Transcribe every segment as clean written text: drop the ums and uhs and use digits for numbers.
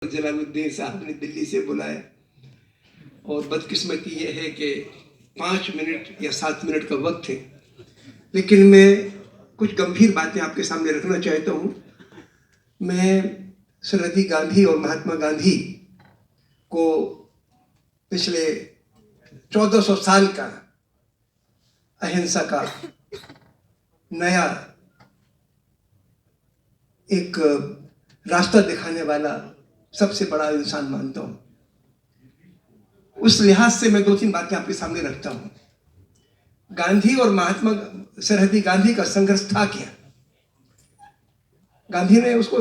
जलालुद्दीन साहब ने दिल्ली से बुलाया और बदकिस्मती ये है कि 5 मिनट या 7 मिनट का वक्त है, लेकिन मैं कुछ गंभीर बातें आपके सामने रखना चाहता हूँ। मैं सरहदी गांधी और महात्मा गांधी को पिछले 1400 साल का अहिंसा का नया एक रास्ता दिखाने वाला सबसे बड़ा इंसान मानता हूं। उस लिहाज से मैं 2-3 बातें आपके सामने रखता हूं। गांधी और महात्मा सरहदी गांधी का संघर्ष था क्या? गांधी ने उसको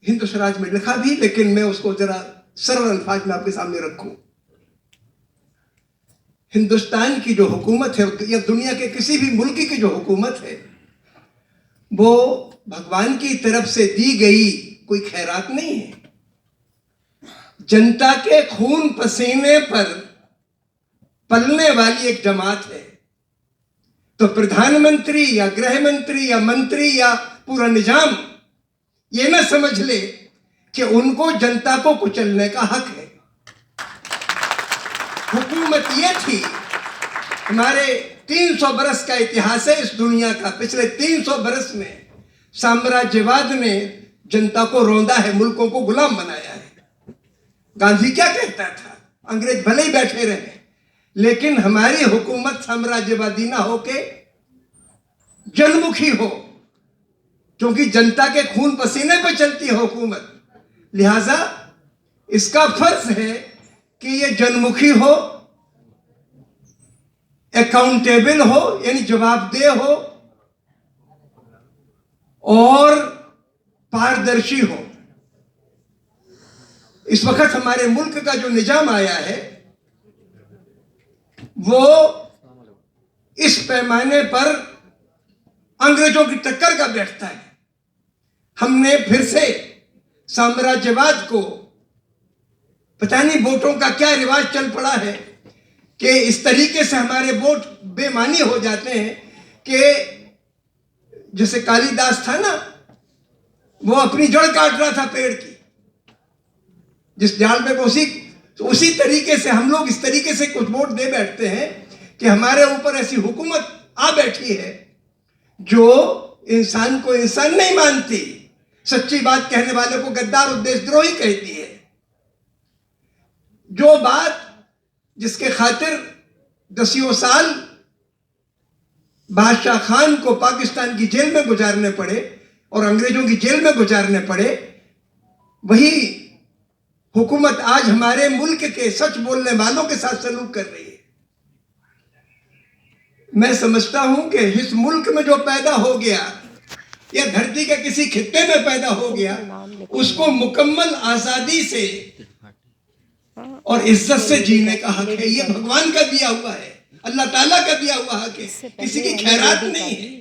हिंद स्वराज में लिखा भी, लेकिन मैं उसको जरा सरल अल्फाज में आपके सामने रखूं। हिंदुस्तान की जो हुकूमत है या दुनिया के किसी भी मुल्क की जो हुकूमत है, वो भगवान की तरफ से दी गई कोई खैरात नहीं है। जनता के खून पसीने पर पलने वाली एक जमात है। तो प्रधानमंत्री या गृह मंत्री या मंत्री या पूरा निजाम ये ना समझ ले कि उनको जनता को कुचलने का हक है। हुकूमत ये थी, हमारे 300 बरस का इतिहास है इस दुनिया का। पिछले 300 बरस में साम्राज्यवाद ने जनता को रौंदा है, मुल्कों को गुलाम बनाया है। गांधी क्या कहता था? अंग्रेज भले ही बैठे रहे, लेकिन हमारी हुकूमत साम्राज्यवादी ना होके जनमुखी हो, क्योंकि जनता के खून पसीने पे चलती है हुकूमत। लिहाजा इसका फर्ज है कि ये जनमुखी हो, अकाउंटेबल हो यानी जवाबदेह हो, और पारदर्शी हो। इस वक्त हमारे मुल्क का जो निजाम आया है वो इस पैमाने पर अंग्रेजों की टक्कर का बैठता है। हमने फिर से साम्राज्यवाद को, पता नहीं वोटों का क्या रिवाज चल पड़ा है कि इस तरीके से हमारे वोट बेमानी हो जाते हैं कि जैसे कालिदास था ना, वो अपनी जड़ काट रहा था पेड़ की, जिस जाल में उसी तरीके से हम लोग इस तरीके से कुछ वोट दे बैठते हैं कि हमारे ऊपर ऐसी हुकूमत आ बैठी है जो इंसान को इंसान नहीं मानती, सच्ची बात कहने वाले को गद्दार और देशद्रोही कहती है। जो बात जिसके खातिर 10 साल बादशाह खान को पाकिस्तान की जेल में गुजारने पड़े और अंग्रेजों की जेल में गुजारने पड़े, वही हुकूमत आज हमारे मुल्क के सच बोलने वालों के साथ सलूक कर रही है। मैं समझता हूं कि इस मुल्क में जो पैदा हो गया या धरती के किसी खित्ते में पैदा हो गया, उसको मुकम्मल आजादी से और इज्जत से जीने का हक है। ये भगवान का दिया हुआ है, अल्लाह ताला का दिया हुआ हक है, किसी की खैरात नहीं है।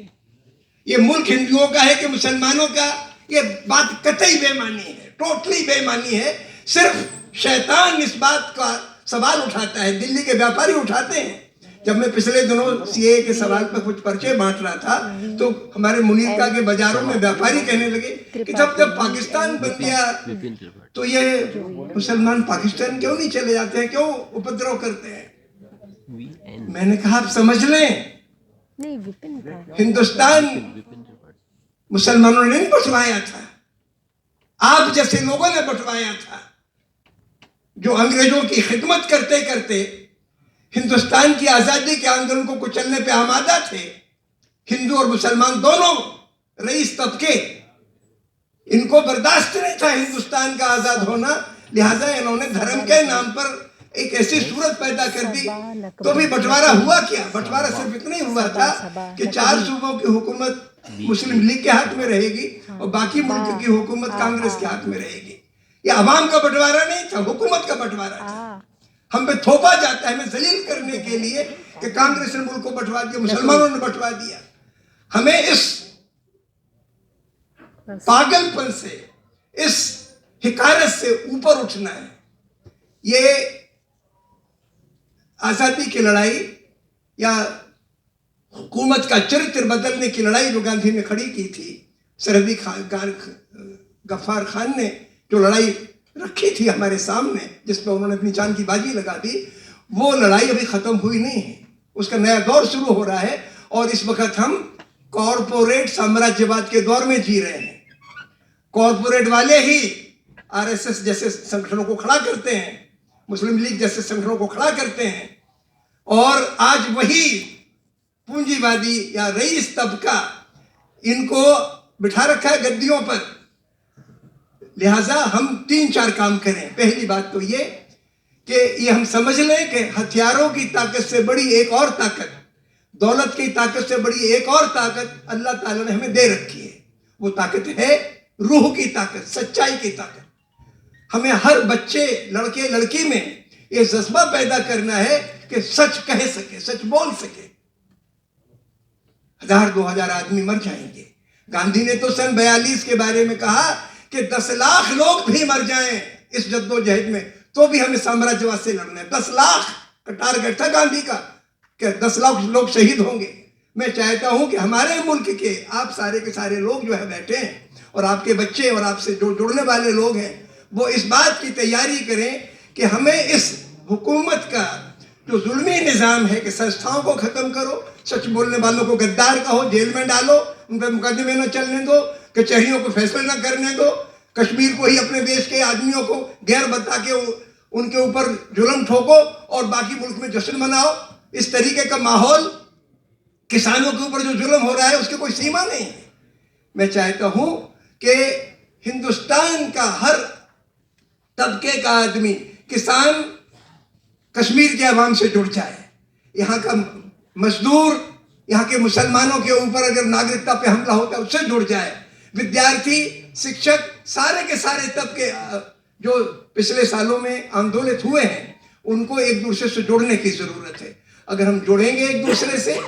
ये मुल्क हिंदुओं का है कि मुसलमानों का, ये बात कतई बेमानी है, टोटली बेमानी है। सिर्फ शैतान इस बात का सवाल उठाता है, दिल्ली के व्यापारी उठाते हैं। जब मैं पिछले दिनों सीए के सवाल पर कुछ पर्चे बांट रहा था, तो हमारे मुनीरका के बाजारों में व्यापारी कहने लगे कि जब पाकिस्तान बन गया तो ये मुसलमान पाकिस्तान क्यों नहीं चले जाते हैं, क्यों उपद्रव करते हैं। मैंने कहा आप समझ लें, हिंदुस्तान मुसलमानों ने नहीं बंटवाया था, आप जैसे लोगों ने बंटवाया था, जो अंग्रेजों की खिदमत करते करते हिंदुस्तान की आजादी के आंदोलन को कुचलने पे आमादा थे। हिंदू और मुसलमान दोनों रईस तबके, इनको बर्दाश्त नहीं था हिंदुस्तान का आजाद होना। लिहाजा इन्होंने धर्म के नाम पर एक ऐसी सूरत पैदा कर दी। तो भी बंटवारा हुआ क्या? बंटवारा सिर्फ इतना ही हुआ था कि 4 सूबों की हुकूमत मुस्लिम लीग के हाथ में रहेगी और बाकी मुल्क की हुकूमत कांग्रेस के हाथ में रहेगी। ये अवाम का बंटवारा नहीं था, हुकूमत का बंटवारा था। हम पे थोपा जाता है हमें जलील करने के लिए कि कांग्रेस ने मुल्क को बंटवा दिया, मुसलमानों ने बंटवा दिया। हमें इस पागलपन से, इस हिकारत से ऊपर उठना है। ये आजादी की लड़ाई या हुकूमत का चरित्र बदलने की लड़ाई जो गांधी ने खड़ी की थी, सरहदी गफ्फार खान ने जो लड़ाई रखी थी हमारे सामने, जिसमें उन्होंने अपनी जान की बाजी लगा दी, वो लड़ाई अभी खत्म हुई नहीं है। उसका नया दौर शुरू हो रहा है और इस वक्त हम कॉरपोरेट साम्राज्यवाद के दौर में जी रहे हैं। कॉरपोरेट वाले ही आरएसएस जैसे संगठनों को खड़ा करते हैं, मुस्लिम लीग जैसे संगठनों को खड़ा करते हैं, और आज वही पूंजीवादी या रईस तबका इनको बिठा रखा है गद्दियों पर। लिहाजा हम 3-4 काम करें। पहली बात तो ये कि ये हम समझ लें कि हथियारों की ताकत से बड़ी एक और ताकत, दौलत की ताकत से बड़ी एक और ताकत अल्लाह ताला ने हमें दे रखी है। वो ताकत है रूह की ताकत, सच्चाई की ताकत। हमें हर बच्चे, लड़के लड़की में ये जज्बा पैदा करना है कि सच कह सके, सच बोल सके। 1000-2000 आदमी मर जाएंगे। गांधी ने तो सन 42 के बारे में कहा कि 10 लाख लोग भी मर जाएं इस जद्दोजहद में, तो भी हमें साम्राज्यवाद से लड़ना है। 10 लाख का टारगेट था गांधी का कि 10 लाख लोग शहीद होंगे। मैं चाहता हूं कि हमारे मुल्क के आप सारे के सारे लोग जो है बैठे हैं, और आपके बच्चे और आपसे जो जुड़ने वाले लोग हैं, वो इस बात की तैयारी करें कि हमें इस हुकूमत का जो जुल्मी निज़ाम है कि संस्थाओं को ख़त्म करो, सच बोलने वालों को गद्दार कहो, जेल में डालो, उन पर मुकदमे न चलने दो, कचहरियों को फैसले न करने दो, कश्मीर को ही अपने देश के आदमियों को गैर बता के उनके ऊपर जुल्म ठोको और बाकी मुल्क में जश्न मनाओ। इस तरीके का माहौल, किसानों के ऊपर जो जुल्म हो रहा है उसकी कोई सीमा नहीं है। मैं चाहता हूं कि हिंदुस्तान का हर तबके का आदमी, किसान कश्मीर के अवाम से जुड़ जाए, यहाँ का मजदूर यहाँ के मुसलमानों के ऊपर अगर नागरिकता पे हमला होता है उससे जुड़ जाए, विद्यार्थी, शिक्षक, सारे के सारे तबके जो पिछले सालों में आंदोलित हुए हैं, उनको एक दूसरे से जोड़ने की जरूरत है। अगर हम जुड़ेंगे एक दूसरे से,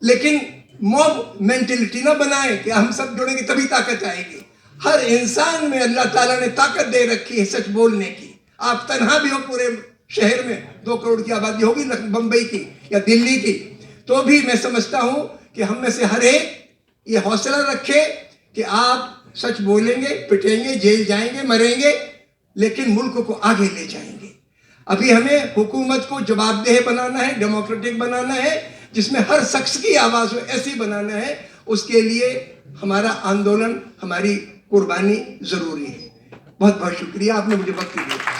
लेकिन मॉब मेंटेलिटी ना बनाए कि हम सब जुड़ेंगे तभी ताकत आएगी। हर इंसान में अल्लाह ताला ने ताकत दे रखी है सच बोलने की। आप तन्हा भी हो पूरे शहर में, 2 करोड़ की आबादी होगी बंबई की या दिल्ली की, तो भी मैं समझता हूं कि हम में से हर एक ये हौसला रखे कि आप सच बोलेंगे, पिटेंगे, जेल जाएंगे, मरेंगे, लेकिन मुल्क को आगे ले जाएंगे। अभी हमें हुकूमत को जवाबदेह बनाना है, डेमोक्रेटिक बनाना है, जिसमें हर शख्स की आवाज़ हो, ऐसी बनाना है। उसके लिए हमारा आंदोलन, हमारी कुर्बानी ज़रूरी है। बहुत बहुत शुक्रिया, आपने मुझे वक्त दिया।